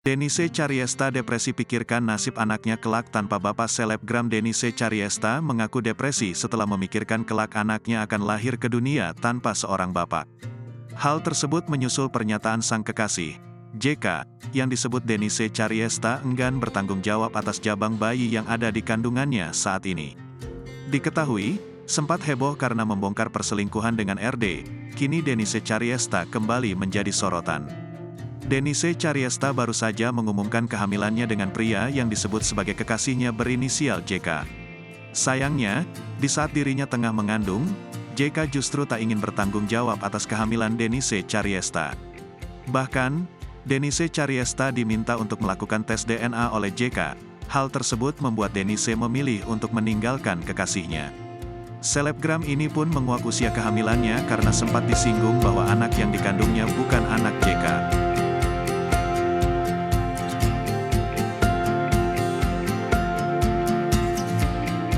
Denise Chariesta depresi, pikirkan nasib anaknya kelak tanpa bapak. Selebgram Denise Chariesta mengaku depresi setelah memikirkan kelak anaknya akan lahir ke dunia tanpa seorang bapak. Hal tersebut menyusul pernyataan sang kekasih, JK, yang disebut Denise Chariesta enggan bertanggung jawab atas jabang bayi yang ada di kandungannya saat ini. Diketahui, sempat heboh karena membongkar perselingkuhan dengan RD, kini Denise Chariesta kembali menjadi sorotan. Denise Chariesta baru saja mengumumkan kehamilannya dengan pria yang disebut sebagai kekasihnya berinisial JK. Sayangnya, di saat dirinya tengah mengandung, JK justru tak ingin bertanggung jawab atas kehamilan Denise Chariesta. Bahkan, Denise Chariesta diminta untuk melakukan tes DNA oleh JK. Hal tersebut membuat Denise memilih untuk meninggalkan kekasihnya. Selebgram ini pun menguak usia kehamilannya karena sempat disinggung bahwa anak yang dikandungnya bukan anak JK.